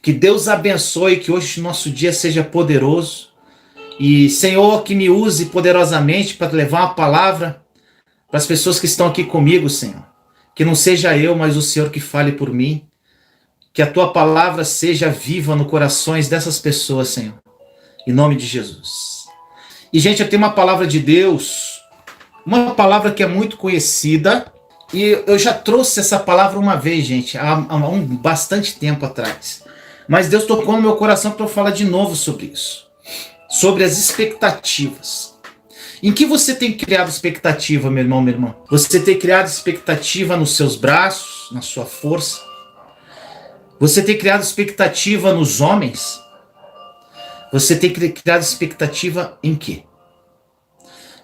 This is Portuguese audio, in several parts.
Que Deus abençoe, que hoje o nosso dia seja poderoso. E, Senhor, que me use poderosamente para levar uma palavra para as pessoas que estão aqui comigo, Senhor. Que não seja eu, mas o Senhor que fale por mim. Que a tua palavra seja viva no corações dessas pessoas, Senhor. Em nome de Jesus. E, gente, eu tenho uma palavra de Deus, uma palavra que é muito conhecida, e eu já trouxe essa palavra uma vez, gente, há bastante tempo atrás. Mas Deus tocou no meu coração para eu falar de novo sobre isso. Sobre as expectativas. Em que você tem criado expectativa, meu irmão, minha irmã? Você tem criado expectativa nos seus braços, na sua força? Você tem criado expectativa nos homens? Você tem criado expectativa em quê?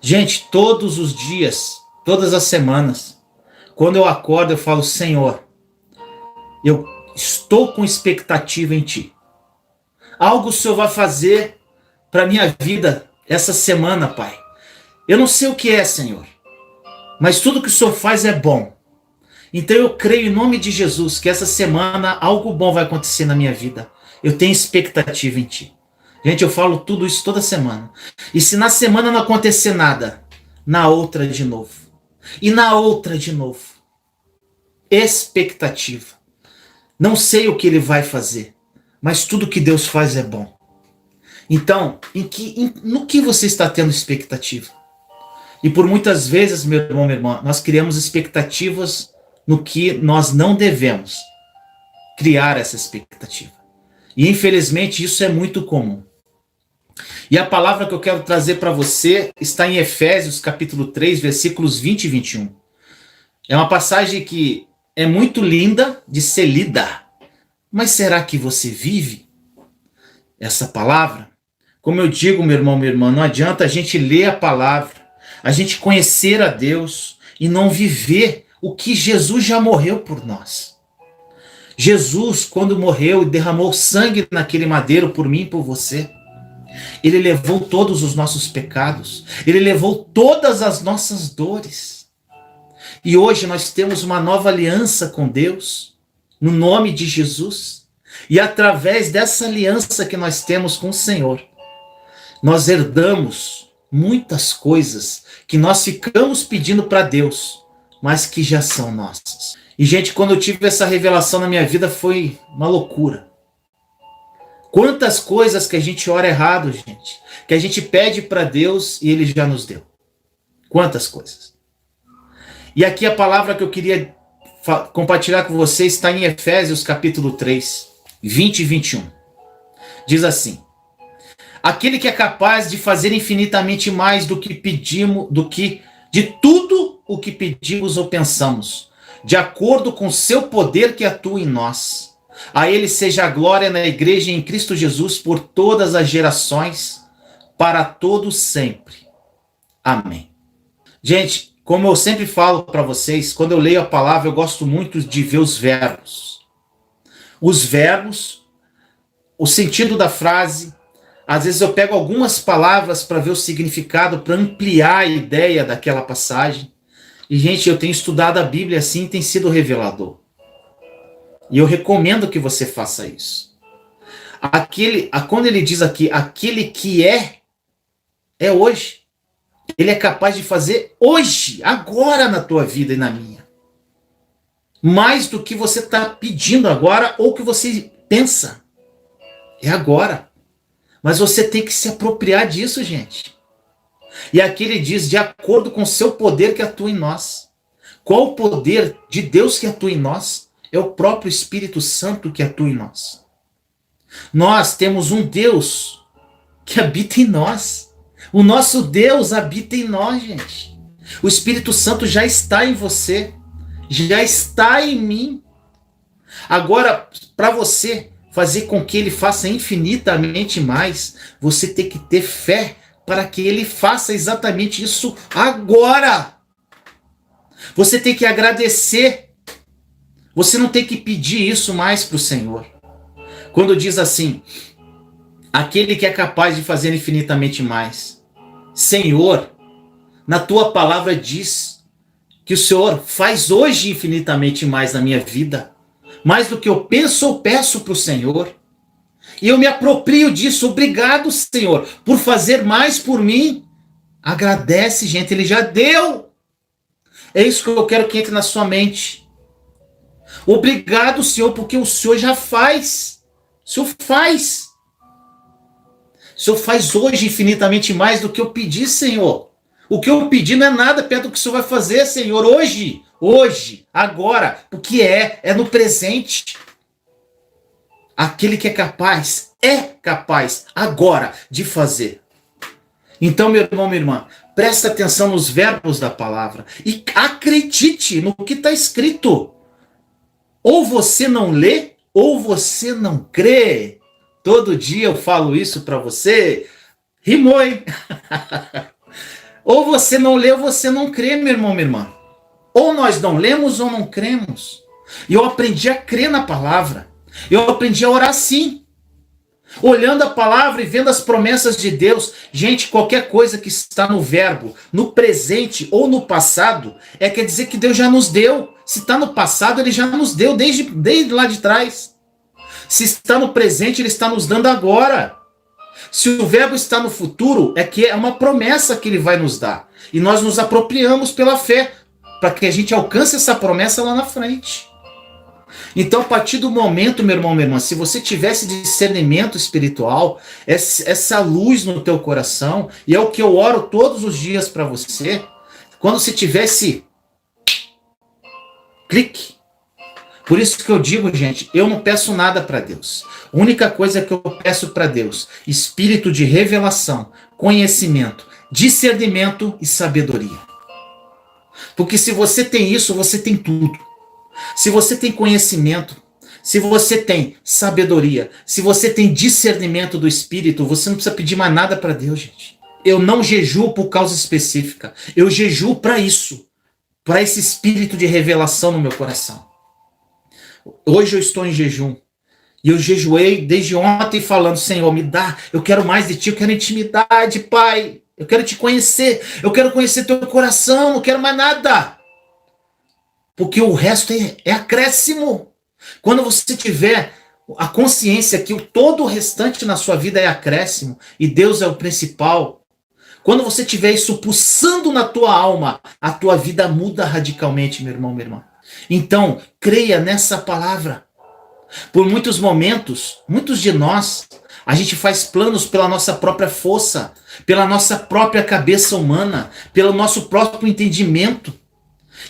Gente, todos os dias, todas as semanas, quando eu acordo, eu falo, Senhor, eu estou com expectativa em Ti. Algo o Senhor vai fazer para a minha vida essa semana, Pai. Eu não sei o que é, Senhor, mas tudo que o Senhor faz é bom. Então eu creio em nome de Jesus que essa semana algo bom vai acontecer na minha vida. Eu tenho expectativa em Ti. Gente, eu falo tudo isso toda semana. E se na semana não acontecer nada, na outra de novo. E na outra de novo. Expectativa. Não sei o que Ele vai fazer, mas tudo que Deus faz é bom. Então, no que você está tendo expectativa? E por muitas vezes, meu irmão, minha irmã, nós criamos expectativas no que nós não devemos criar essa expectativa. E infelizmente isso é muito comum. E a palavra que eu quero trazer para você está em Efésios capítulo 3, versículos 20 e 21. É uma passagem que é muito linda de ser lida. Mas será que você vive essa palavra? Como eu digo, meu irmão, minha irmã, não adianta a gente ler a palavra, a gente conhecer a Deus e não viver o que Jesus já morreu por nós. Jesus, quando morreu e derramou sangue naquele madeiro por mim e por você, Ele levou todos os nossos pecados, Ele levou todas as nossas dores. E hoje nós temos uma nova aliança com Deus, no nome de Jesus. E através dessa aliança que nós temos com o Senhor, nós herdamos muitas coisas que nós ficamos pedindo para Deus, mas que já são nossas. E, gente, quando eu tive essa revelação na minha vida, foi uma loucura. Quantas coisas que a gente ora errado, gente, que a gente pede para Deus e Ele já nos deu. Quantas coisas. E aqui a palavra que eu queria compartilhar com vocês está em Efésios capítulo 3, 20 e 21. Diz assim: aquele que é capaz de fazer infinitamente mais do que pedimos, de tudo o que pedimos ou pensamos, de acordo com o seu poder que atua em nós. A Ele seja a glória na igreja em Cristo Jesus por todas as gerações, para todos sempre. Amém. Gente, como eu sempre falo para vocês, quando eu leio a palavra, eu gosto muito de ver os verbos. Os verbos, o sentido da frase. Às vezes eu pego algumas palavras para ver o significado, para ampliar a ideia daquela passagem. E, gente, eu tenho estudado a Bíblia assim e tem sido revelador. E eu recomendo que você faça isso. Quando ele diz aqui, aquele que é hoje. Ele é capaz de fazer hoje, agora na tua vida e na minha. Mais do que você está pedindo agora ou que você pensa. É agora. Mas você tem que se apropriar disso, gente. E aqui ele diz, de acordo com o seu poder que atua em nós. Qual o poder de Deus que atua em nós? É o próprio Espírito Santo que atua em nós. Nós temos um Deus que habita em nós. O nosso Deus habita em nós, gente. O Espírito Santo já está em você. Já está em mim. Agora, para você fazer com que Ele faça infinitamente mais, você tem que ter fé para que Ele faça exatamente isso agora. Você tem que agradecer. Você não tem que pedir isso mais para o Senhor. Quando diz assim, aquele que é capaz de fazer infinitamente mais. Senhor, na tua palavra diz que o Senhor faz hoje infinitamente mais na minha vida. Mais do que eu penso ou peço para o Senhor. E eu me aproprio disso. Obrigado, Senhor, por fazer mais por mim. Agradece, gente, ele já deu. É isso que eu quero que entre na sua mente. Obrigado, Senhor, porque o Senhor já faz. O Senhor faz. O Senhor faz hoje infinitamente mais do que eu pedi, Senhor. O que eu pedi não é nada perto do que o Senhor vai fazer, Senhor, hoje. Hoje, agora. O que é no presente. Aquele que é capaz agora de fazer. Então, meu irmão, minha irmã, presta atenção nos verbos da palavra e acredite no que está escrito. Ou você não lê, ou você não crê. Todo dia eu falo isso para você. Rimou, hein? Ou você não lê, ou você não crê, meu irmão, minha irmã. Ou nós não lemos, ou não cremos. E eu aprendi a crer na palavra. Eu aprendi a orar assim. Olhando a palavra e vendo as promessas de Deus. Gente, qualquer coisa que está no verbo, no presente ou no passado, quer dizer que Deus já nos deu. Se está no passado, ele já nos deu desde lá de trás. Se está no presente, ele está nos dando agora. Se o verbo está no futuro, que é uma promessa que ele vai nos dar. E nós nos apropriamos pela fé, para que a gente alcance essa promessa lá na frente. Então, a partir do momento, meu irmão, minha irmã, se você tivesse discernimento espiritual, essa luz no teu coração, e é o que eu oro todos os dias para você, quando você tivesse clique. Por isso que eu digo, gente, eu não peço nada para Deus. A única coisa que eu peço para Deus, espírito de revelação, conhecimento, discernimento e sabedoria. Porque se você tem isso, você tem tudo. Se você tem conhecimento, se você tem sabedoria, se você tem discernimento do Espírito, você não precisa pedir mais nada para Deus, gente. Eu não jejuo por causa específica. Eu jejuo para isso. Para esse espírito de revelação no meu coração. Hoje eu estou em jejum. E eu jejuei desde ontem falando, Senhor, me dá. Eu quero mais de Ti, eu quero intimidade, Pai. Eu quero Te conhecer. Eu quero conhecer Teu coração, não quero mais nada. Porque o resto é acréscimo. Quando você tiver a consciência que todo o restante na sua vida é acréscimo e Deus é o principal, quando você tiver isso pulsando na tua alma, a tua vida muda radicalmente, meu irmão, minha irmã. Então, creia nessa palavra. Por muitos momentos, muitos de nós, a gente faz planos pela nossa própria força, pela nossa própria cabeça humana, pelo nosso próprio entendimento.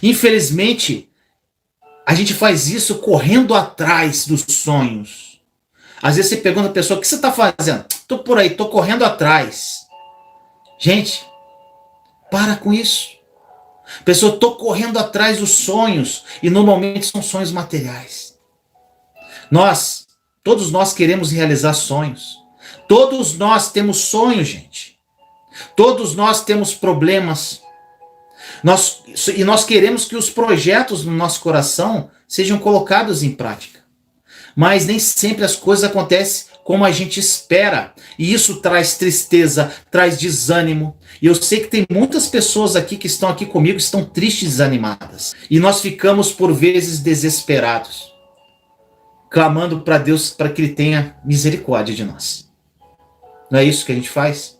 Infelizmente, a gente faz isso correndo atrás dos sonhos. Às vezes você pergunta a pessoa, o que você está fazendo? Estou por aí, estou correndo atrás. Gente, para com isso. Pessoa, estou correndo atrás dos sonhos, e normalmente são sonhos materiais. Todos nós queremos realizar sonhos. Todos nós temos sonhos, gente. Todos nós temos problemas. E nós queremos que os projetos no nosso coração sejam colocados em prática. Mas nem sempre as coisas acontecem como a gente espera. E isso traz tristeza, traz desânimo. E eu sei que tem muitas pessoas aqui que estão aqui comigo, estão tristes e desanimadas. E nós ficamos por vezes desesperados, clamando para Deus para que Ele tenha misericórdia de nós. Não é isso que a gente faz?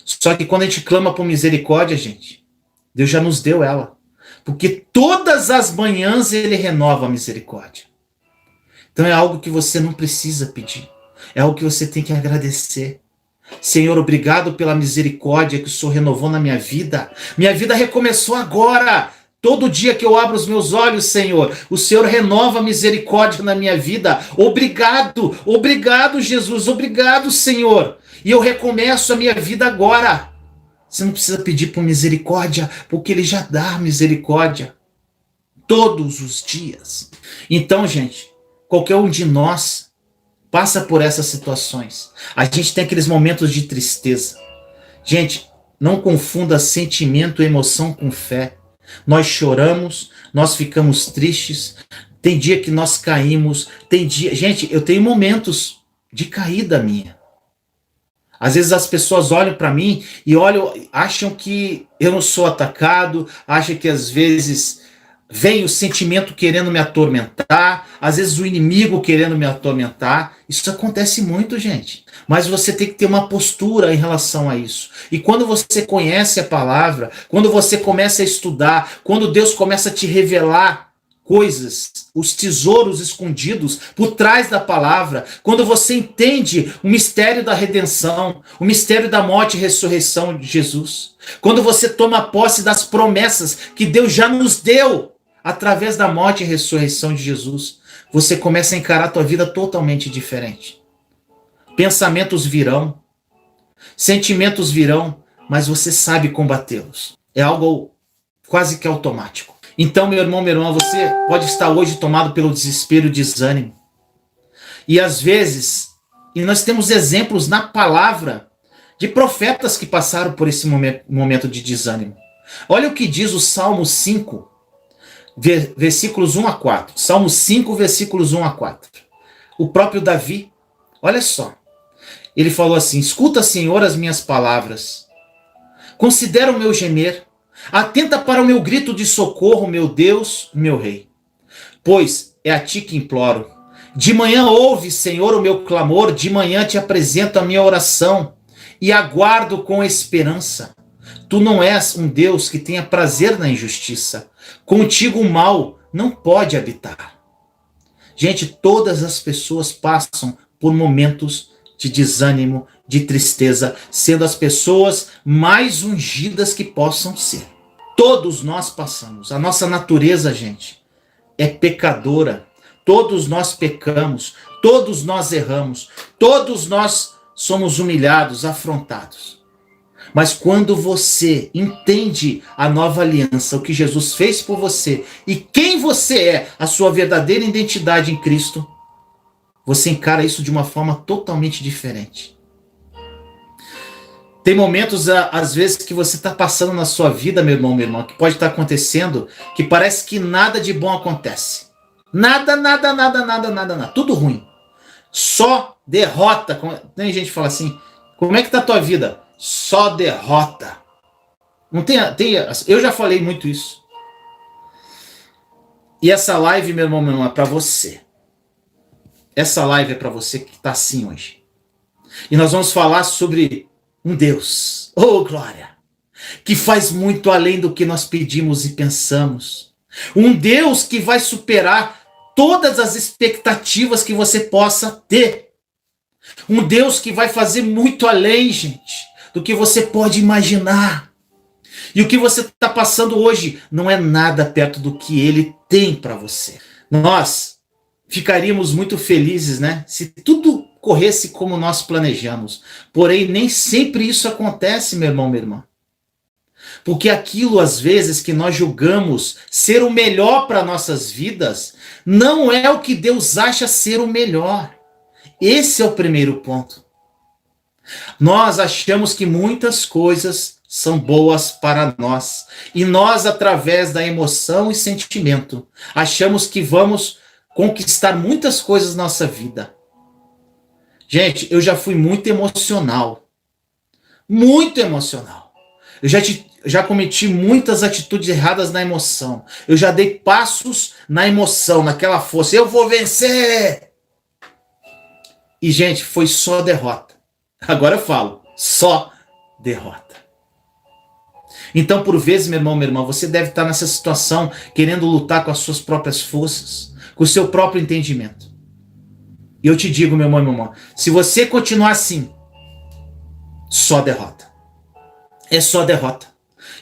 Só que quando a gente clama por misericórdia, gente, Deus já nos deu ela. Porque todas as manhãs Ele renova a misericórdia. Então é algo que você não precisa pedir. É algo que você tem que agradecer. Senhor, obrigado pela misericórdia que o Senhor renovou na minha vida. Minha vida recomeçou agora. Todo dia que eu abro os meus olhos, Senhor, o Senhor renova a misericórdia na minha vida. Obrigado, obrigado, Jesus, obrigado, Senhor. E eu recomeço a minha vida agora. Você não precisa pedir por misericórdia, porque Ele já dá misericórdia todos os dias. Então, gente, qualquer um de nós passa por essas situações. A gente tem aqueles momentos de tristeza. Gente, não confunda sentimento e emoção com fé. Nós choramos, nós ficamos tristes, tem dia que nós caímos, tem dia... Gente, eu tenho momentos de caída minha. Às vezes as pessoas olham para mim e acham que eu não sou atacado, acham que às vezes vem o sentimento querendo me atormentar, às vezes o inimigo querendo me atormentar. Isso acontece muito, gente. Mas você tem que ter uma postura em relação a isso. E quando você conhece a palavra, quando você começa a estudar, quando Deus começa a te revelar coisas, os tesouros escondidos por trás da palavra, quando você entende o mistério da redenção, o mistério da morte e ressurreição de Jesus, quando você toma posse das promessas que Deus já nos deu através da morte e ressurreição de Jesus, você começa a encarar a tua vida totalmente diferente. Pensamentos virão, sentimentos virão, mas você sabe combatê-los. É algo quase que automático. Então, meu irmão, minha irmã, você pode estar hoje tomado pelo desespero e desânimo. E às vezes, e nós temos exemplos na palavra de profetas que passaram por esse momento de desânimo. Olha o que diz o Salmo 5, versículos 1 a 4. Salmo 5, versículos 1 a 4. O próprio Davi, olha só. Ele falou assim: escuta, Senhor, as minhas palavras. Considera o meu gemer. Atenta para o meu grito de socorro, meu Deus, meu Rei. Pois é a ti que imploro. De manhã ouve, Senhor, o meu clamor. De manhã te apresento a minha oração. E aguardo com esperança. Tu não és um Deus que tenha prazer na injustiça. Contigo o mal não pode habitar. Gente, todas as pessoas passam por momentos de desânimo, de tristeza, sendo as pessoas mais ungidas que possam ser. Todos nós passamos. A nossa natureza, gente, é pecadora. Todos nós pecamos. Todos nós erramos. Todos nós somos humilhados, afrontados. Mas quando você entende a nova aliança, o que Jesus fez por você e quem você é, a sua verdadeira identidade em Cristo, você encara isso de uma forma totalmente diferente. Tem momentos, às vezes, que você está passando na sua vida, meu irmão, minha irmã, que pode estar acontecendo, que parece que nada de bom acontece. Nada. Tudo ruim. Só derrota. Tem gente que fala assim, como é que está a tua vida? Só derrota. Não tem, eu já falei muito isso. E essa live, meu irmão, meu irmão, é para você. Essa live é para você que está assim hoje. E nós vamos falar sobre um Deus, oh glória, que faz muito além do que nós pedimos e pensamos. Um Deus que vai superar todas as expectativas que você possa ter. Um Deus que vai fazer muito além, gente, do que você pode imaginar. E o que você está passando hoje não é nada perto do que Ele tem para você. Nós ficaríamos muito felizes, né, se tudo corresse como nós planejamos. Porém, nem sempre isso acontece, meu irmão, minha irmã. Porque aquilo, às vezes, que nós julgamos ser o melhor para nossas vidas, não é o que Deus acha ser o melhor. Esse é o primeiro ponto. Nós achamos que muitas coisas são boas para nós. E nós, através da emoção e sentimento, achamos que vamos conquistar muitas coisas na nossa vida. Gente, eu já fui muito emocional. Muito emocional. Eu já cometi muitas atitudes erradas na emoção. Eu já dei passos na emoção, naquela força. Eu vou vencer! E, gente, foi só derrota. Agora eu falo, só derrota. Então, por vezes, meu irmão, minha irmã, você deve estar nessa situação querendo lutar com as suas próprias forças, com o seu próprio entendimento. E eu te digo, meu irmão e minha irmã, se você continuar assim, só derrota. É só derrota.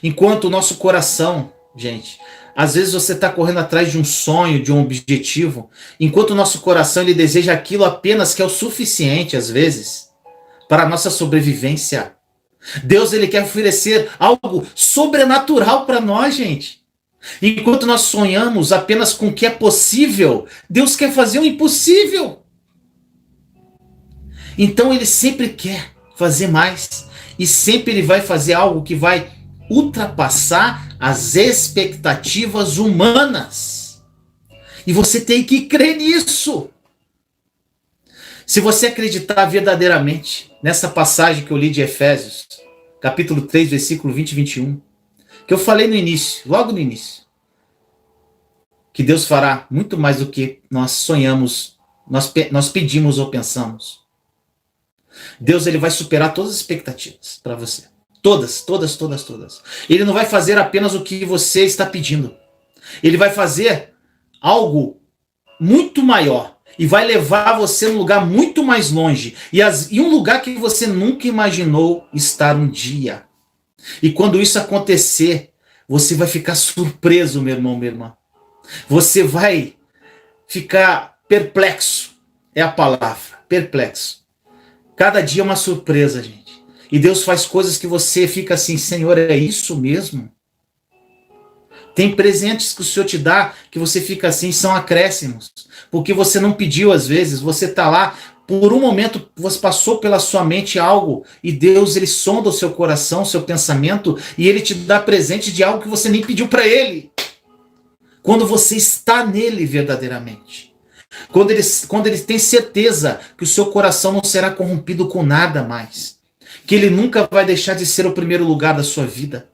Enquanto o nosso coração, gente, às vezes você está correndo atrás de um sonho, de um objetivo, enquanto o nosso coração ele deseja aquilo apenas que é o suficiente, às vezes, para a nossa sobrevivência. Deus ele quer oferecer algo sobrenatural para nós, gente. Enquanto nós sonhamos apenas com o que é possível, Deus quer fazer o impossível. Então ele sempre quer fazer mais e sempre ele vai fazer algo que vai ultrapassar as expectativas humanas. E você tem que crer nisso. Se você acreditar verdadeiramente nessa passagem que eu li de Efésios, capítulo 3, versículo 20 e 21, que eu falei no início, logo no início. que Deus fará muito mais do que nós sonhamos, nós pedimos ou pensamos. Deus, ele vai superar todas as expectativas para você. Todas, todas, todas, todas. Ele não vai fazer apenas o que você está pedindo. Ele vai fazer algo muito maior e vai levar você num lugar muito mais longe e um lugar que você nunca imaginou estar um dia. E quando isso acontecer, você vai ficar surpreso, meu irmão, minha irmã. Você vai ficar perplexo. É a palavra, perplexo. Cada dia é uma surpresa, gente. E Deus faz coisas que você fica assim, Senhor, é isso mesmo? Tem presentes que o Senhor te dá que você fica assim, são acréscimos. Porque você não pediu às vezes, você está lá, por um momento você passou pela sua mente algo e Deus, ele sonda o seu coração, o seu pensamento e ele te dá presente de algo que você nem pediu para ele. Quando você está nele verdadeiramente. Quando ele tem certeza que o seu coração não será corrompido com nada mais. Que ele nunca vai deixar de ser o primeiro lugar da sua vida.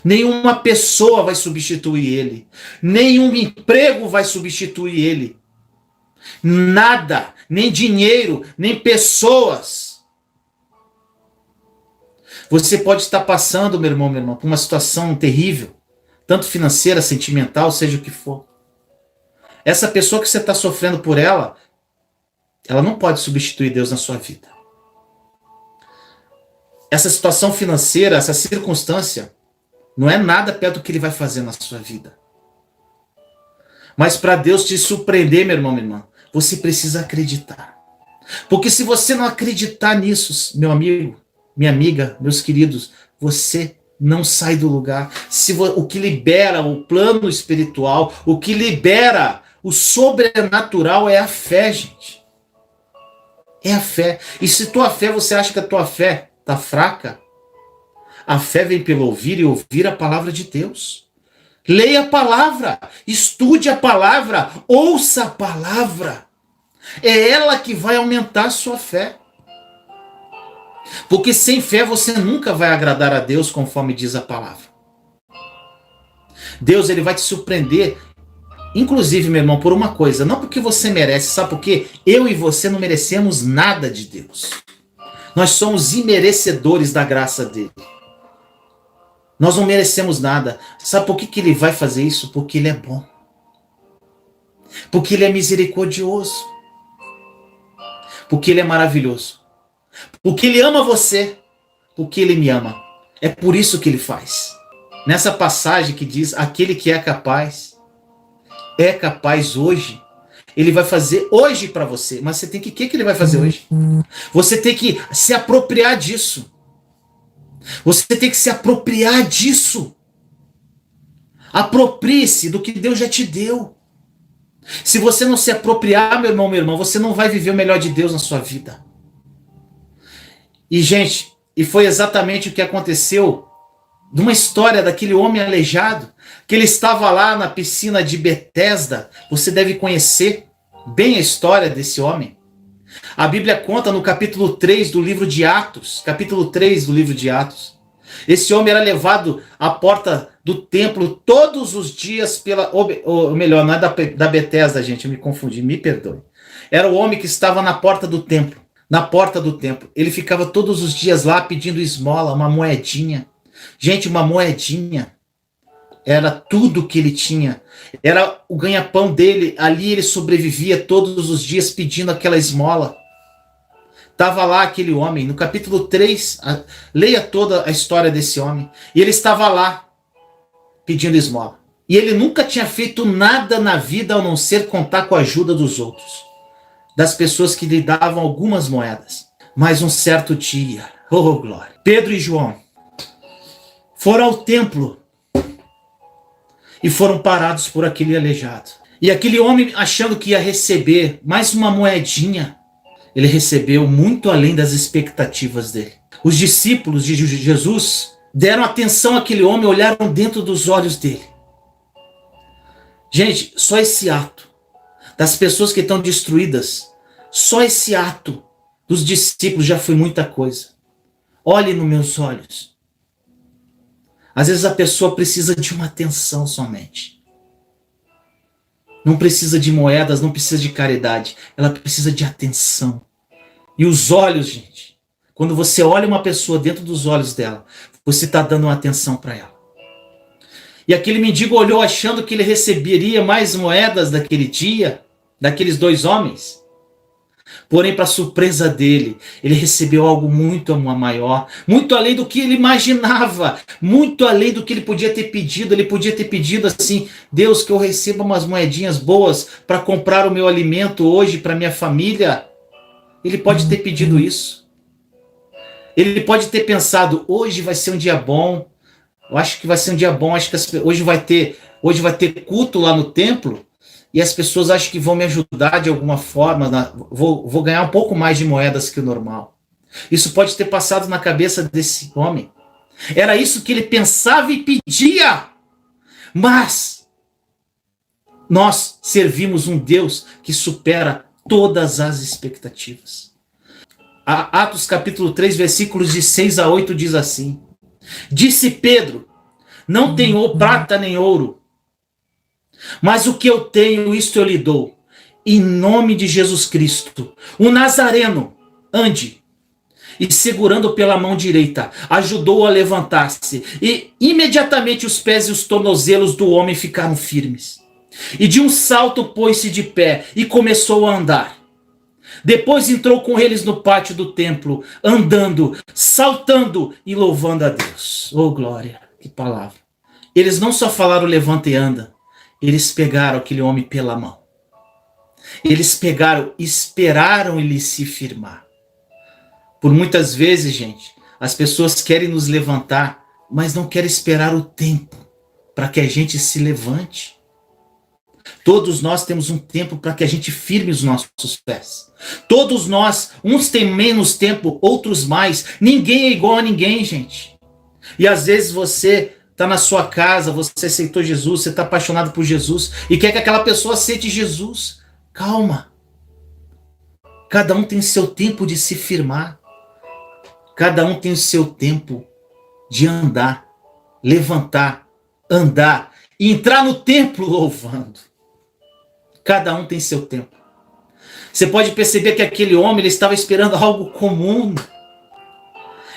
Nenhuma pessoa vai substituir ele. Nenhum emprego vai substituir ele. Nada, nem dinheiro, nem pessoas. Você pode estar passando, meu irmão, minha irmã, por uma situação terrível, tanto financeira, sentimental, seja o que for. Essa pessoa que você está sofrendo por ela não pode substituir Deus na sua vida. Essa situação financeira, essa circunstância, não é nada perto do que ele vai fazer na sua vida. Mas para Deus te surpreender, meu irmão, minha irmã, você precisa acreditar. Porque se você não acreditar nisso, meu amigo, minha amiga, meus queridos, você não sai do lugar. O que libera o plano espiritual, o que libera o sobrenatural é a fé, gente. É a fé. E se tua fé, você acha que a tua fé está fraca, a fé vem pelo ouvir e ouvir a palavra de Deus. Leia a palavra, estude a palavra, ouça a palavra. É ela que vai aumentar a sua fé. Porque sem fé você nunca vai agradar a Deus, conforme diz a palavra. Deus, ele vai te surpreender, inclusive, meu irmão, por uma coisa, não porque você merece, sabe por quê? Eu e você não merecemos nada de Deus. Nós somos imerecedores da graça dele. Nós não merecemos nada. Sabe por que ele vai fazer isso? Porque ele é bom. Porque ele é misericordioso. Porque ele é maravilhoso. Porque ele ama você. Porque ele me ama. É por isso que ele faz. Nessa passagem que diz, aquele que é capaz hoje. Ele vai fazer hoje para você. Mas você tem que, o que ele vai fazer hoje? Você tem que se apropriar disso. Você tem que se apropriar disso. Aproprie-se do que Deus já te deu. Se você não se apropriar, meu irmão, minha irmã, você não vai viver o melhor de Deus na sua vida. E, gente, e foi exatamente o que aconteceu numa história daquele homem aleijado, que ele estava lá na piscina de Betesda. Você deve conhecer bem a história desse homem. A Bíblia conta no capítulo 3 do livro de Atos. Capítulo 3 do livro de Atos. Esse homem era levado à porta do templo todos os dias pela... Ou melhor, não é da Betesda, gente, eu me confundi, me perdoe. Era o homem que estava na porta do templo. Na porta do templo. Ele ficava todos os dias lá pedindo esmola, uma moedinha. Gente, uma moedinha era tudo que ele tinha. Era o ganha-pão dele. Ali ele sobrevivia todos os dias pedindo aquela esmola. Estava lá aquele homem. No capítulo 3, leia toda a história desse homem. E ele estava lá pedindo esmola. E ele nunca tinha feito nada na vida a não ser contar com a ajuda dos outros. Das pessoas que lhe davam algumas moedas. Mas um certo dia, oh glória, Pedro e João foram ao templo e foram parados por aquele aleijado. E aquele homem, achando que ia receber mais uma moedinha, ele recebeu muito além das expectativas dele. Os discípulos de Jesus deram atenção àquele homem, olharam dentro dos olhos dele. Gente, só esse ato das pessoas que estão destruídas, só esse ato dos discípulos já foi muita coisa. Olhe nos meus olhos. Às vezes a pessoa precisa de uma atenção somente. Não precisa de moedas, não precisa de caridade. Ela precisa de atenção. E os olhos, gente. Quando você olha uma pessoa dentro dos olhos dela, você está dando uma atenção para ela. E aquele mendigo olhou achando que ele receberia mais moedas daquele dia, daqueles dois homens. Porém, para surpresa dele, ele recebeu algo muito maior, muito além do que ele imaginava, muito além do que ele podia ter pedido. Ele podia ter pedido assim: Deus, que eu receba umas moedinhas boas para comprar o meu alimento hoje para minha família. Ele pode ter pedido isso. Ele pode ter pensado: hoje vai ser um dia bom. Eu acho que vai ser um dia bom. Acho que hoje vai ter culto lá no templo. E as pessoas acham que vão me ajudar de alguma forma, vou ganhar um pouco mais de moedas que o normal. Isso pode ter passado na cabeça desse homem. Era isso que ele pensava e pedia. Mas nós servimos um Deus que supera todas as expectativas. Atos capítulo 3, versículos de 6 a 8 diz assim: Disse Pedro, não tenho prata nem ouro, mas o que eu tenho, isto eu lhe dou. Em nome de Jesus Cristo, o Nazareno, ande. E segurando pela mão direita, ajudou-o a levantar-se. E imediatamente os pés e os tornozelos do homem ficaram firmes. E de um salto pôs-se de pé e começou a andar. Depois entrou com eles no pátio do templo, andando, saltando e louvando a Deus. Oh, glória, que palavra. Eles não só falaram levanta e anda, eles pegaram aquele homem pela mão. Eles pegaram, esperaram ele se firmar. Por muitas vezes, gente, as pessoas querem nos levantar, mas não querem esperar o tempo para que a gente se levante. Todos nós temos um tempo para que a gente firme os nossos pés. Todos nós, uns têm menos tempo, outros mais. Ninguém é igual a ninguém, gente. E às vezes você está na sua casa, você aceitou Jesus, você está apaixonado por Jesus e quer que aquela pessoa aceite Jesus. Calma. Cada um tem seu tempo de se firmar. Cada um tem o seu tempo de andar, levantar, andar e entrar no templo louvando. Cada um tem seu tempo. Você pode perceber que aquele homem ele estava esperando algo comum.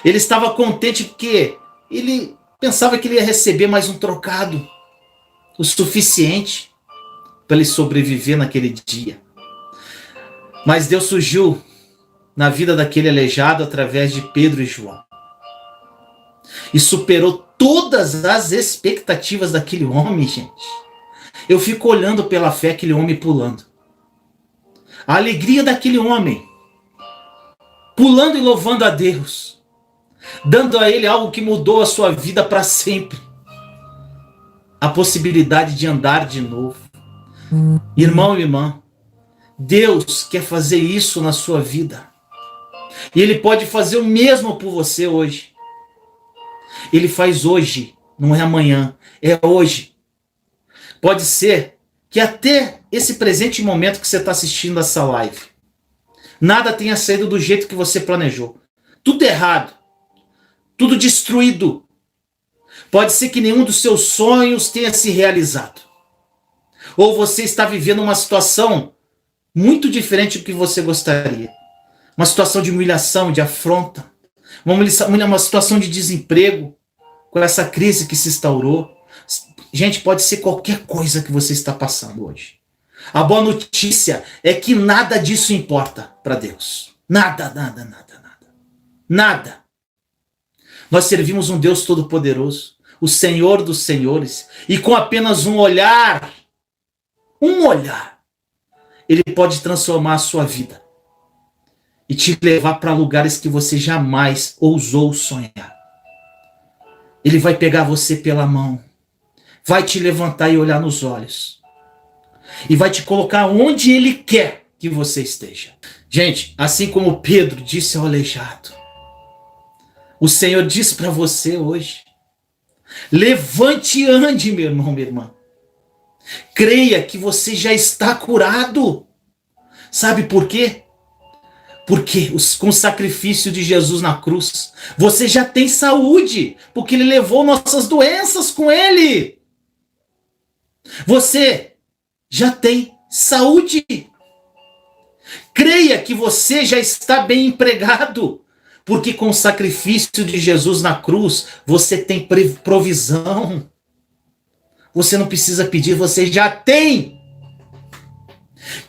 Ele estava contente porque ele pensava que ele ia receber mais um trocado, o suficiente para ele sobreviver naquele dia. Mas Deus surgiu na vida daquele aleijado através de Pedro e João. E superou todas as expectativas daquele homem, gente. Eu fico olhando pela fé aquele homem pulando. A alegria daquele homem. Pulando e louvando a Deus. Dando a ele algo que mudou a sua vida para sempre. A possibilidade de andar de novo. Irmão e irmã, Deus quer fazer isso na sua vida. E Ele pode fazer o mesmo por você hoje. Ele faz hoje, não é amanhã, é hoje. Pode ser que até esse presente momento que você está assistindo essa live, nada tenha saído do jeito que você planejou. Tudo errado. Tudo destruído. Pode ser que nenhum dos seus sonhos tenha se realizado. Ou você está vivendo uma situação muito diferente do que você gostaria. Uma situação de humilhação, de afronta. Uma situação de desemprego, com essa crise que se instaurou. Gente, pode ser qualquer coisa que você está passando hoje. A boa notícia é que nada disso importa para Deus. Nada, nada, nada, nada. Nada. Nós servimos um Deus todo-poderoso, o Senhor dos senhores, e com apenas um olhar, Ele pode transformar a sua vida e te levar para lugares que você jamais ousou sonhar. Ele vai pegar você pela mão, vai te levantar e olhar nos olhos, e vai te colocar onde Ele quer que você esteja. Gente, assim como Pedro disse ao aleijado, o Senhor diz para você hoje: levante e ande, meu irmão, minha irmã. Creia que você já está curado. Sabe por quê? Porque com o sacrifício de Jesus na cruz, você já tem saúde, porque Ele levou nossas doenças com Ele. Você já tem saúde. Creia que você já está bem empregado, porque com o sacrifício de Jesus na cruz, você tem provisão. Você não precisa pedir, você já tem.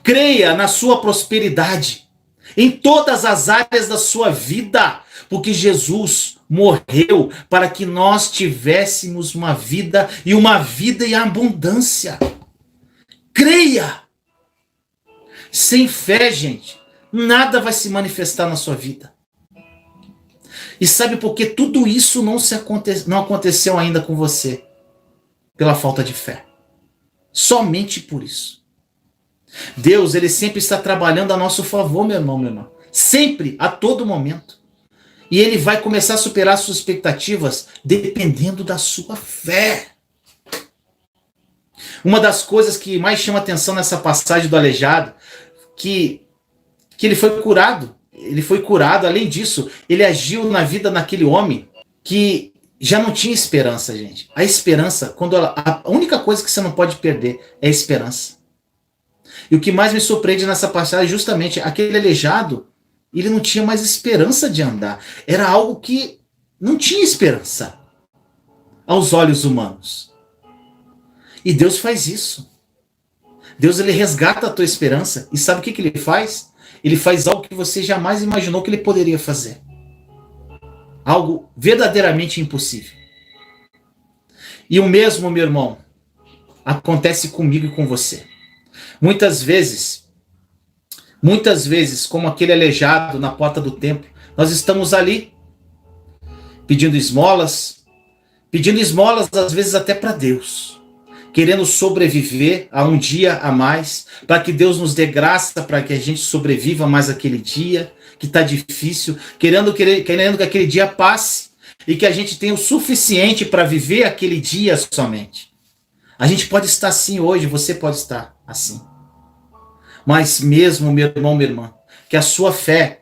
Creia na sua prosperidade, em todas as áreas da sua vida, porque Jesus morreu para que nós tivéssemos uma vida em abundância. Creia! Sem fé, gente, nada vai se manifestar na sua vida. E sabe por que tudo isso não aconteceu ainda com você? Pela falta de fé. Somente por isso. Deus, ele sempre está trabalhando a nosso favor, meu irmão, minha irmã. Sempre, a todo momento. E ele vai começar a superar suas expectativas dependendo da sua fé. Uma das coisas que mais chama atenção nessa passagem do aleijado, que ele foi curado. Ele foi curado, além disso, ele agiu na vida daquele homem que já não tinha esperança, gente. A esperança, a única coisa que você não pode perder é a esperança. E o que mais me surpreende nessa passagem é justamente aquele aleijado, ele não tinha mais esperança de andar. Era algo que não tinha esperança aos olhos humanos. E Deus faz isso. Deus, ele resgata a tua esperança. E sabe o que ele faz? Ele faz algo que você jamais imaginou que ele poderia fazer. Algo verdadeiramente impossível. E o mesmo, meu irmão, acontece comigo e com você. Muitas vezes, como aquele aleijado na porta do templo, nós estamos ali pedindo esmolas às vezes até para Deus, querendo sobreviver a um dia a mais, para que Deus nos dê graça para que a gente sobreviva mais aquele dia que está difícil, querendo que aquele dia passe e que a gente tenha o suficiente para viver aquele dia somente. A gente pode estar assim hoje, você pode estar assim. Mas mesmo, meu irmão, minha irmã, que a sua fé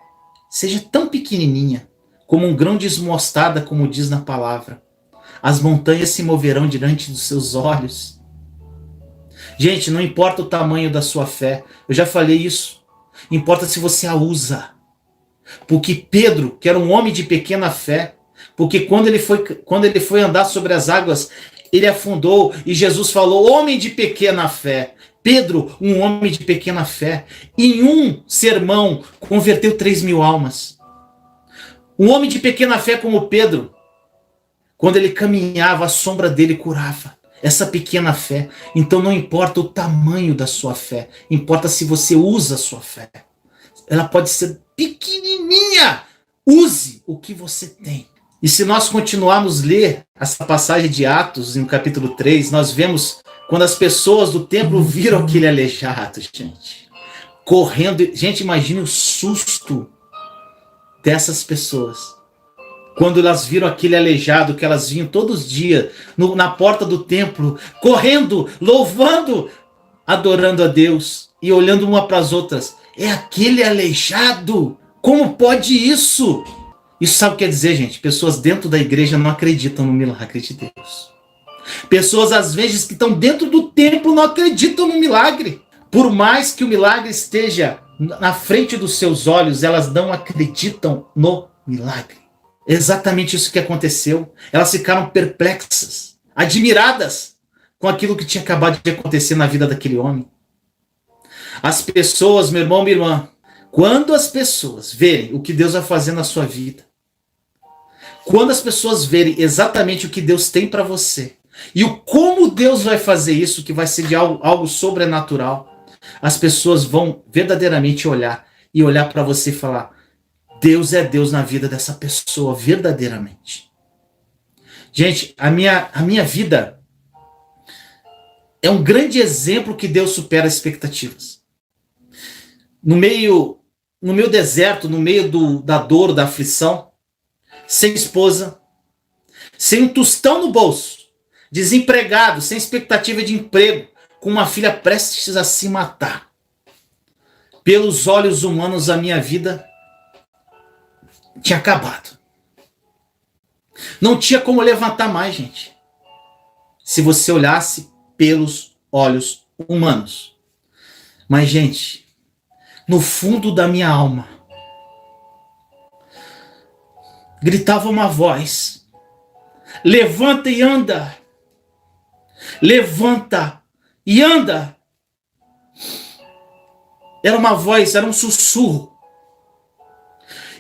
seja tão pequenininha, como um grão de mostarda, como diz na palavra, as montanhas se moverão diante dos seus olhos. Gente, não importa o tamanho da sua fé, eu já falei isso, importa se você a usa. Porque Pedro, que era um homem de pequena fé, porque quando ele foi andar sobre as águas, ele afundou e Jesus falou, homem de pequena fé. Pedro, um homem de pequena fé, em um sermão converteu 3.000 almas. Um homem de pequena fé como Pedro, quando ele caminhava, a sombra dele curava. Essa pequena fé. Então não importa o tamanho da sua fé, importa se você usa a sua fé. Ela pode ser pequenininha. Use o que você tem. E se nós continuarmos a ler essa passagem de Atos, no capítulo 3, nós vemos quando as pessoas do templo viram aquele aleijado, gente, correndo. Gente, imagine o susto dessas pessoas. Quando elas viram aquele aleijado, que elas vinham todos os dias na porta do templo, correndo, louvando, adorando a Deus e olhando uma para as outras. É aquele aleijado. Como pode isso? Isso sabe o que quer dizer, gente? Pessoas dentro da igreja não acreditam no milagre de Deus. Pessoas, às vezes, que estão dentro do templo não acreditam no milagre. Por mais que o milagre esteja na frente dos seus olhos, elas não acreditam no milagre. Exatamente isso que aconteceu. Elas ficaram perplexas, admiradas com aquilo que tinha acabado de acontecer na vida daquele homem. As pessoas, meu irmão, minha irmã, quando as pessoas verem o que Deus vai fazer na sua vida, quando as pessoas verem exatamente o que Deus tem para você, e o como Deus vai fazer isso, que vai ser de algo sobrenatural, as pessoas vão verdadeiramente olhar para você e falar, Deus é Deus na vida dessa pessoa, verdadeiramente. Gente, a minha vida é um grande exemplo que Deus supera as expectativas. No meu deserto, no meio da dor, da aflição, sem esposa, sem um tostão no bolso, desempregado, sem expectativa de emprego, com uma filha prestes a se matar. Pelos olhos humanos, a minha vida tinha acabado. Não tinha como levantar mais, gente. Se você olhasse pelos olhos humanos. Mas, gente, no fundo da minha alma, gritava uma voz: levanta e anda! Levanta e anda! Era uma voz, era um sussurro.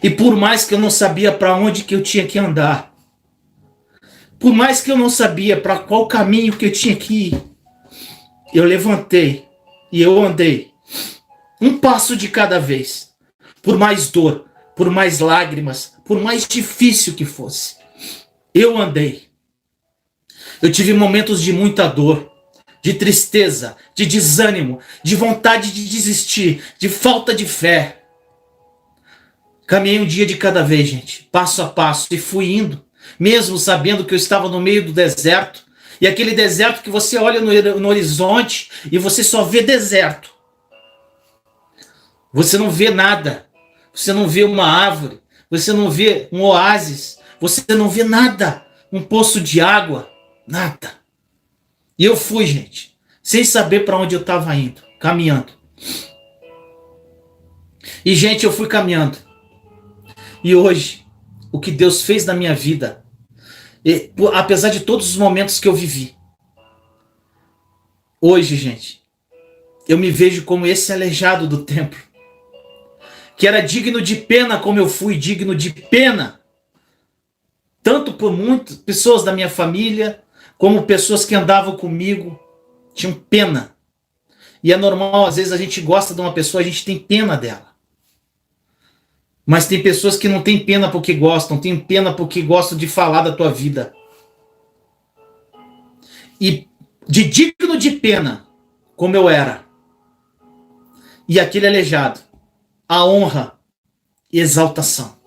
E por mais que eu não sabia para onde que eu tinha que andar, por mais que eu não sabia para qual caminho que eu tinha que ir, eu levantei e eu andei. Um passo de cada vez. Por mais dor, por mais lágrimas, por mais difícil que fosse. Eu andei. Eu tive momentos de muita dor, de tristeza, de desânimo, de vontade de desistir, de falta de fé. Caminhei um dia de cada vez, gente, passo a passo, e fui indo, mesmo sabendo que eu estava no meio do deserto, e aquele deserto que você olha no horizonte e você só vê deserto. Você não vê nada, você não vê uma árvore, você não vê um oásis, você não vê nada, um poço de água, nada. E eu fui, gente, sem saber para onde eu estava indo, caminhando. E, gente, eu fui caminhando. E hoje, o que Deus fez na minha vida, apesar de todos os momentos que eu vivi, hoje, gente, eu me vejo como esse aleijado do templo, que era digno de pena como eu fui digno de pena, tanto por muitas pessoas da minha família, como pessoas que andavam comigo, tinham pena. E é normal, às vezes a gente gosta de uma pessoa, a gente tem pena dela. Mas tem pessoas que não têm pena porque gostam, tem pena porque gostam de falar da tua vida. E de digno de pena, como eu era, e aquele aleijado, a honra e exaltação.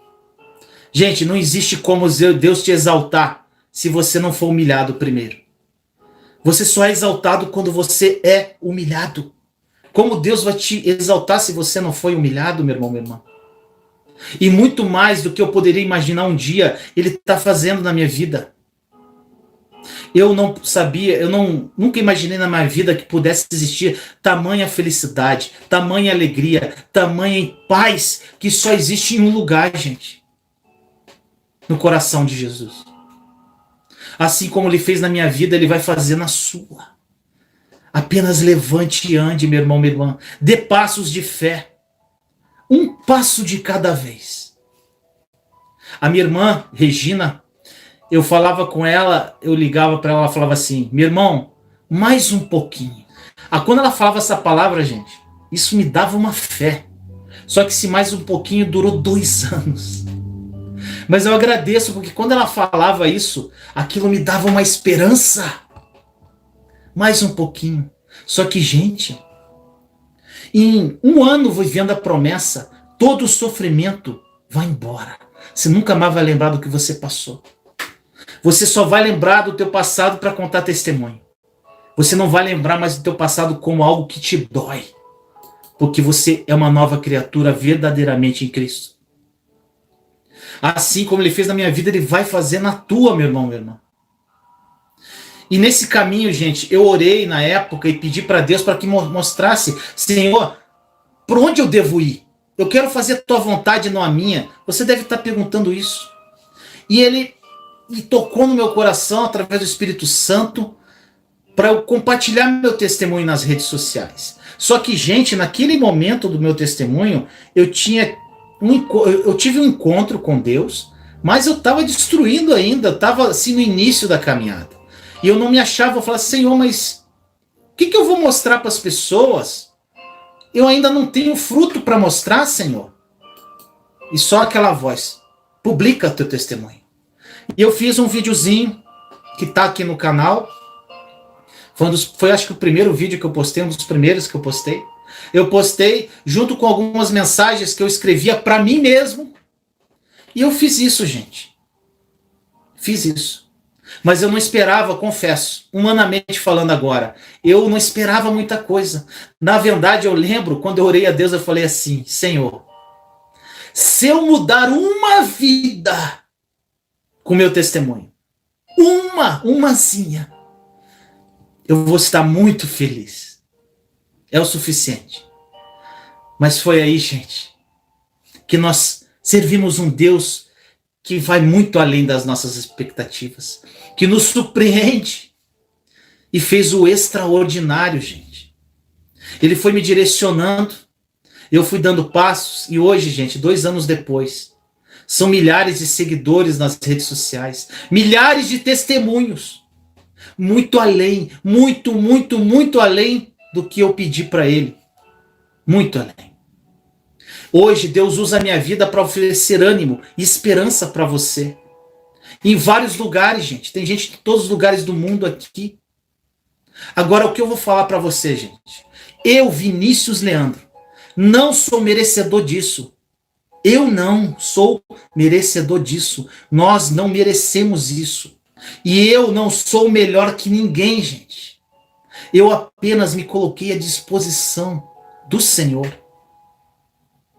Gente, não existe como Deus te exaltar se você não for humilhado primeiro. Você só é exaltado quando você é humilhado. Como Deus vai te exaltar se você não foi humilhado, meu irmão, minha irmã? E muito mais do que eu poderia imaginar um dia, Ele está fazendo na minha vida. Eu não sabia, nunca imaginei na minha vida que pudesse existir tamanha felicidade, tamanha alegria, tamanha paz, que só existe em um lugar, gente. No coração de Jesus. Assim como Ele fez na minha vida, Ele vai fazer na sua. Apenas levante e ande, meu irmão, minha irmã. Dê passos de fé. Um passo de cada vez. A minha irmã, Regina, eu falava com ela, eu ligava para ela, ela falava assim: meu irmão, mais um pouquinho. Quando ela falava essa palavra, gente, isso me dava uma fé. Só que esse mais um pouquinho durou 2 anos. Mas eu agradeço, porque quando ela falava isso, aquilo me dava uma esperança. Mais um pouquinho. Só que, gente, em 1 ano vivendo a promessa, todo o sofrimento vai embora. Você nunca mais vai lembrar do que você passou. Você só vai lembrar do teu passado para contar testemunho. Você não vai lembrar mais do teu passado como algo que te dói. Porque você é uma nova criatura verdadeiramente em Cristo. Assim como Ele fez na minha vida, Ele vai fazer na tua, meu irmão, minha irmã. E nesse caminho, gente, eu orei na época e pedi para Deus para que mostrasse: Senhor, por onde eu devo ir? Eu quero fazer a tua vontade, não a minha. Você deve estar perguntando isso. E Ele me tocou no meu coração através do Espírito Santo para eu compartilhar meu testemunho nas redes sociais. Só que, gente, naquele momento do meu testemunho, eu tive um encontro com Deus, mas eu estava destruindo ainda, estava assim no início da caminhada. E eu não me achava, eu falava: Senhor, mas o que eu vou mostrar para as pessoas? Eu ainda não tenho fruto para mostrar, Senhor. E só aquela voz: publica teu testemunho. E eu fiz um videozinho que está aqui no canal. Foi acho que o primeiro vídeo que eu postei, um dos primeiros que eu postei. Eu postei junto com algumas mensagens que eu escrevia para mim mesmo. E eu fiz isso, gente. Fiz isso. Mas eu não esperava, confesso, humanamente falando agora, eu não esperava muita coisa. Na verdade, eu lembro, quando eu orei a Deus, eu falei assim: Senhor, se eu mudar uma vida com meu testemunho, umazinha, eu vou estar muito feliz. é o suficiente. Mas foi aí, gente, que nós servimos um Deus que vai muito além das nossas expectativas, que nos surpreende e fez o extraordinário, gente. Ele foi me direcionando, eu fui dando passos e hoje, gente, 2 anos depois, são milhares de seguidores nas redes sociais, milhares de testemunhos, muito além, muito além do que eu pedi para ele, muito além. Hoje Deus usa a minha vida para oferecer ânimo e esperança para você. Em vários lugares, gente. Tem gente de todos os lugares do mundo aqui. Agora, o que eu vou falar para você, gente? Eu, Vinícius Leandro, não sou merecedor disso. Eu não sou merecedor disso. Nós não merecemos isso. E eu não sou melhor que ninguém, gente. Eu apenas me coloquei à disposição do Senhor.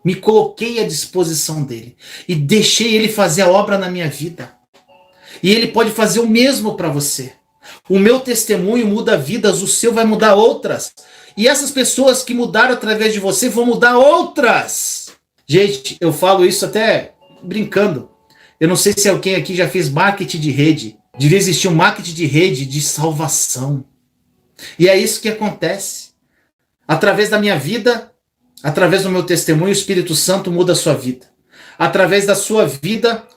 Me coloquei à disposição dele e deixei ele fazer a obra na minha vida. E ele pode fazer o mesmo para você. O meu testemunho muda vidas, o seu vai mudar outras. E essas pessoas que mudaram através de você vão mudar outras. Gente, eu falo isso até brincando. Eu não sei se alguém aqui já fez marketing de rede. Devia existir um marketing de rede de salvação. E é isso que acontece. Através da minha vida, através do meu testemunho, o Espírito Santo muda a sua vida. Através da sua vida,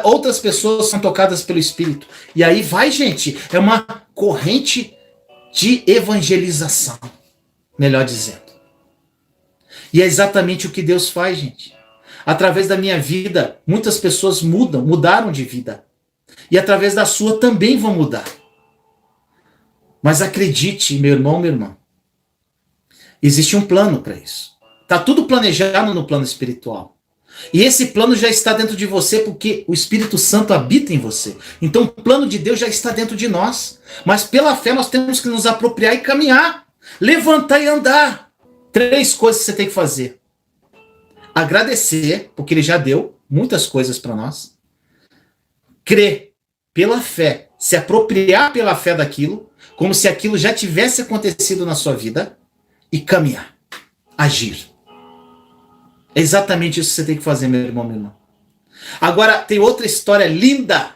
outras pessoas são tocadas pelo Espírito. E aí vai, gente, é uma corrente de evangelização, melhor dizendo. E é exatamente o que Deus faz, gente. Através da minha vida, muitas pessoas mudaram de vida. E através da sua também vão mudar. Mas acredite, meu irmão, minha irmã, existe um plano para isso. Está tudo planejado no plano espiritual. E esse plano já está dentro de você porque o Espírito Santo habita em você. Então o plano de Deus já está dentro de nós. Mas pela fé nós temos que nos apropriar e caminhar. Levantar e andar. 3 coisas que você tem que fazer. Agradecer, porque ele já deu muitas coisas para nós. Crer pela fé. Se apropriar pela fé daquilo, como se aquilo já tivesse acontecido na sua vida. E caminhar. Agir. É exatamente isso que você tem que fazer, meu irmão, minha irmã. Agora, tem outra história linda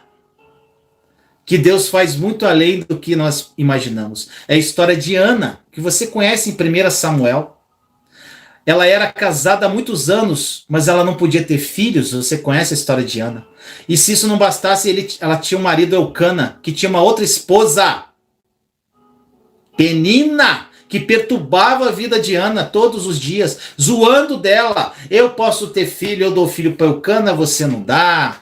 que Deus faz muito além do que nós imaginamos. É a história de Ana, que você conhece em 1 Samuel. Ela era casada há muitos anos, mas ela não podia ter filhos. Você conhece a história de Ana. E se isso não bastasse, ela tinha um marido, Eucana, que tinha uma outra esposa, Penina, que perturbava a vida de Ana todos os dias, zoando dela. Eu posso ter filho, eu dou filho para Eucana, você não dá.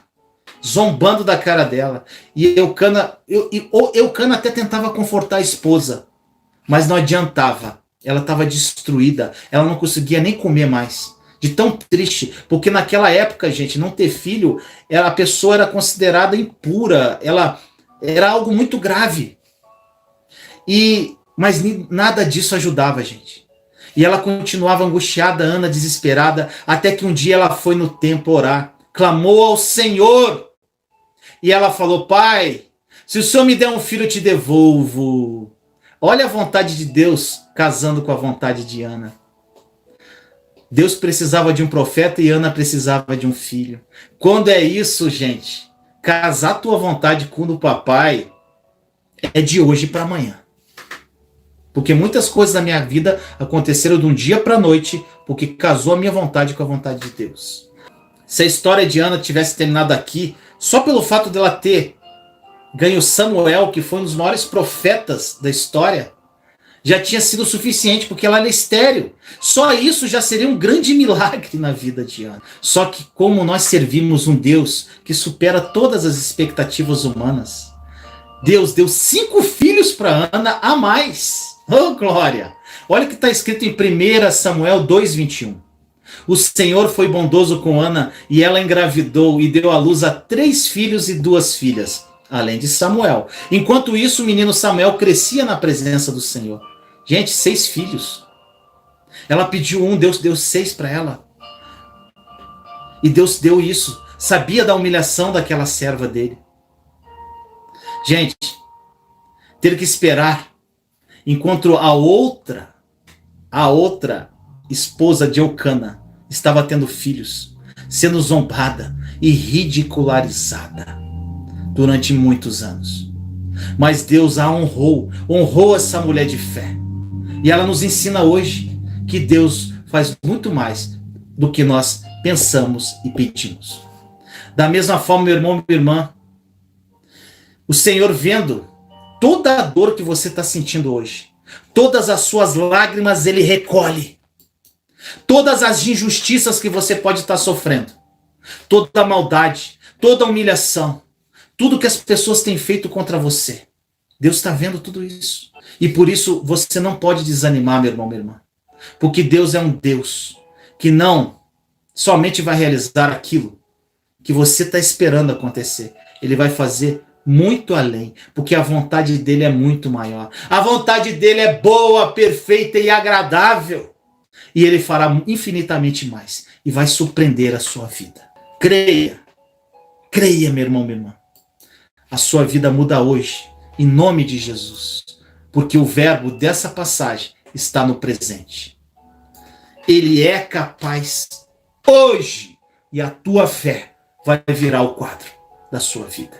Zombando da cara dela. E Eucana até tentava confortar a esposa, mas não adiantava. Ela estava destruída, ela não conseguia nem comer mais. De tão triste, porque naquela época, gente, não ter filho, a pessoa era considerada impura, ela era algo muito grave. Mas nada disso ajudava, gente. E ela continuava angustiada, Ana desesperada, até que um dia ela foi no templo orar, clamou ao Senhor. E ela falou: Pai, se o Senhor me der um filho, eu te devolvo. Olha a vontade de Deus casando com a vontade de Ana. Deus precisava de um profeta e Ana precisava de um filho. Quando é isso, gente, casar a tua vontade com o do papai é de hoje para amanhã. Porque muitas coisas na minha vida aconteceram de um dia para a noite, porque casou a minha vontade com a vontade de Deus. Se a história de Ana tivesse terminado aqui, só pelo fato dela ter ganho Samuel, que foi um dos maiores profetas da história, já tinha sido suficiente, porque ela era estéril. Só isso já seria um grande milagre na vida de Ana. Só que como nós servimos um Deus que supera todas as expectativas humanas, Deus deu 5 filhos para Ana a mais. Oh, glória! Olha o que está escrito em 1 Samuel 2:21. O Senhor foi bondoso com Ana e ela engravidou e deu à luz a 3 filhos e 2 filhas, além de Samuel. Enquanto isso, o menino Samuel crescia na presença do Senhor. Gente, 6 filhos. Ela pediu um, Deus deu 6 para ela. E Deus deu isso. Sabia da humilhação daquela serva dele. Gente, ter que esperar enquanto a outra esposa de Eucana estava tendo filhos, sendo zombada e ridicularizada durante muitos anos. Mas Deus a honrou essa mulher de fé. E ela nos ensina hoje que Deus faz muito mais do que nós pensamos e pedimos. Da mesma forma, meu irmão, minha irmã, o Senhor vendo toda a dor que você está sentindo hoje, todas as suas lágrimas Ele recolhe. Todas as injustiças que você pode estar sofrendo, toda a maldade, toda a humilhação, tudo que as pessoas têm feito contra você, Deus está vendo tudo isso. E por isso você não pode desanimar, meu irmão, minha irmã. Porque Deus é um Deus que não somente vai realizar aquilo que você está esperando acontecer. Ele vai fazer muito além, porque a vontade dele é muito maior. A vontade dele é boa, perfeita e agradável. E ele fará infinitamente mais. E vai surpreender a sua vida. Creia. Creia, meu irmão, minha irmã. A sua vida muda hoje. Em nome de Jesus. Porque o verbo dessa passagem está no presente. Ele é capaz hoje. E a tua fé vai virar o quadro da sua vida.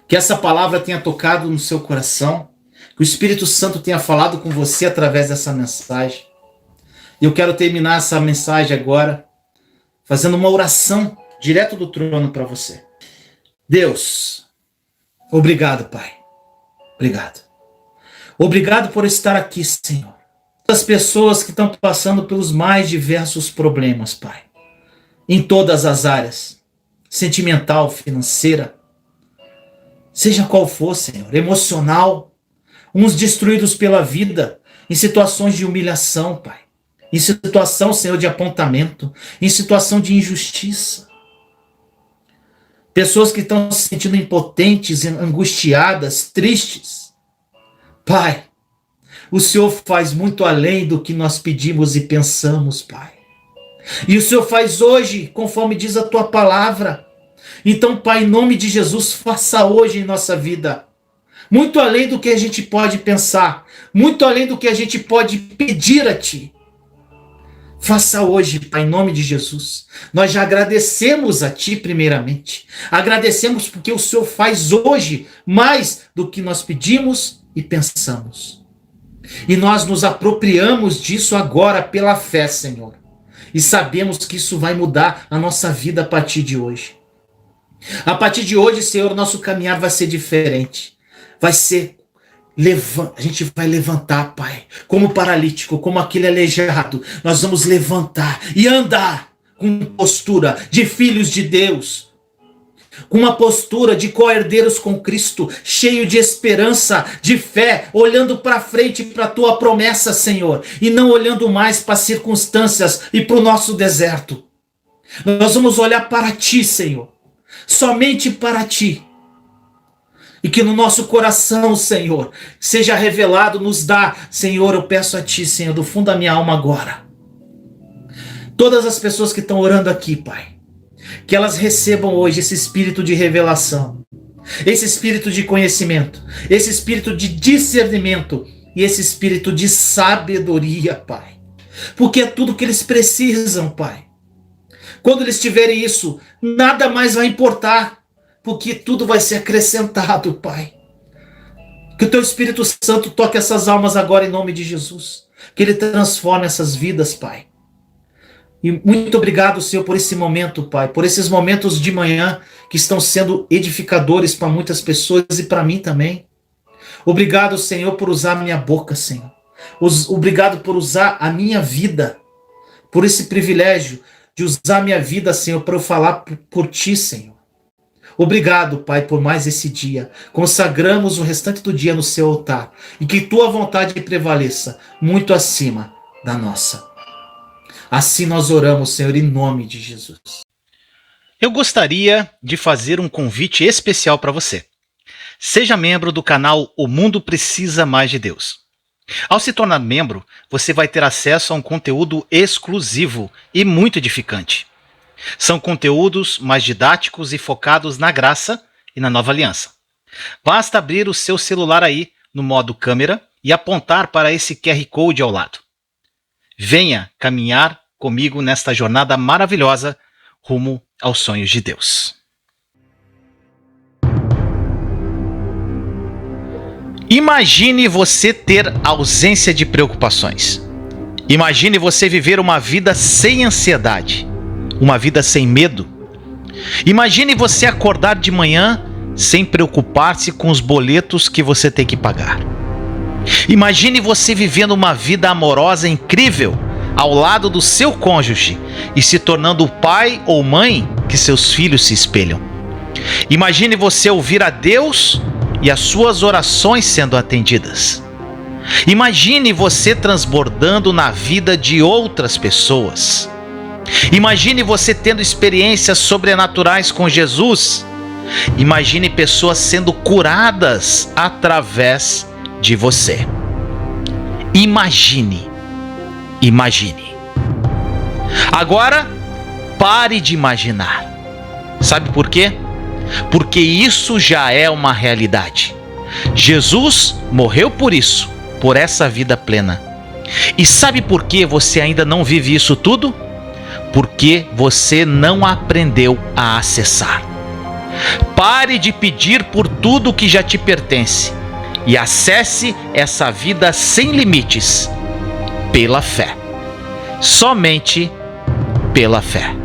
Que essa palavra tenha tocado no seu coração. Que o Espírito Santo tenha falado com você através dessa mensagem. E eu quero terminar essa mensagem agora fazendo uma oração direto do trono para você. Deus, obrigado, Pai. Obrigado. Obrigado por estar aqui, Senhor. As pessoas que estão passando pelos mais diversos problemas, Pai. Em todas as áreas. Sentimental, financeira. Seja qual for, Senhor. Emocional. Uns destruídos pela vida. Em situações de humilhação, Pai. Em situação, Senhor, de apontamento, em situação de injustiça. Pessoas que estão se sentindo impotentes, angustiadas, tristes. Pai, o Senhor faz muito além do que nós pedimos e pensamos, Pai. E o Senhor faz hoje, conforme diz a Tua palavra. Então, Pai, em nome de Jesus, faça hoje em nossa vida. Muito além do que a gente pode pensar, muito além do que a gente pode pedir a Ti. Faça hoje, Pai, em nome de Jesus. Nós já agradecemos a Ti primeiramente. Agradecemos porque o Senhor faz hoje mais do que nós pedimos e pensamos. E nós nos apropriamos disso agora pela fé, Senhor. E sabemos que isso vai mudar a nossa vida a partir de hoje. A partir de hoje, Senhor, nosso caminhar vai ser diferente. Vai ser... A gente vai levantar, Pai, como paralítico, como aquele aleijado. Nós vamos levantar e andar com postura de filhos de Deus, com uma postura de co-herdeiros com Cristo, cheio de esperança, de fé, olhando para frente para a Tua promessa, Senhor, e não olhando mais para as circunstâncias e para o nosso deserto. Nós vamos olhar para Ti, Senhor, somente para Ti. E que no nosso coração, Senhor, seja revelado, nos dá, Senhor, eu peço a Ti, Senhor, do fundo da minha alma agora. Todas as pessoas que estão orando aqui, Pai, que elas recebam hoje esse espírito de revelação, esse espírito de conhecimento, esse espírito de discernimento e esse espírito de sabedoria, Pai. Porque é tudo que eles precisam, Pai. Quando eles tiverem isso, nada mais vai importar. Porque tudo vai ser acrescentado, Pai. Que o Teu Espírito Santo toque essas almas agora em nome de Jesus. Que Ele transforme essas vidas, Pai. E muito obrigado, Senhor, por esse momento, Pai. Por esses momentos de manhã que estão sendo edificadores para muitas pessoas e para mim também. Obrigado, Senhor, por usar a minha boca, Senhor. Obrigado por usar a minha vida. Por esse privilégio de usar a minha vida, Senhor, para eu falar por Ti, Senhor. Obrigado, Pai, por mais esse dia. Consagramos o restante do dia no Seu altar. E que Tua vontade prevaleça muito acima da nossa. Assim nós oramos, Senhor, em nome de Jesus. Eu gostaria de fazer um convite especial para você. Seja membro do canal O Mundo Precisa Mais de Deus. Ao se tornar membro, você vai ter acesso a um conteúdo exclusivo e muito edificante. São conteúdos mais didáticos e focados na graça e na nova aliança. Basta abrir o seu celular aí no modo câmera e apontar para esse QR Code ao lado. Venha caminhar comigo nesta jornada maravilhosa rumo aos sonhos de Deus. Imagine você ter ausência de preocupações. Imagine você viver uma vida sem ansiedade, uma vida sem medo. Imagine você acordar de manhã sem preocupar-se com os boletos que você tem que pagar. Imagine você vivendo uma vida amorosa incrível ao lado do seu cônjuge e se tornando o pai ou mãe que seus filhos se espelham. Imagine você ouvir a Deus e as suas orações sendo atendidas. Imagine você transbordando na vida de outras pessoas. Imagine você tendo experiências sobrenaturais com Jesus. Imagine pessoas sendo curadas através de você. Imagine. Agora, pare de imaginar. Sabe por quê? Porque isso já é uma realidade. Jesus morreu por isso, por essa vida plena. E sabe por que você ainda não vive isso tudo? Porque você não aprendeu a acessar. Pare de pedir por tudo que já te pertence e acesse essa vida sem limites pela fé. Somente pela fé.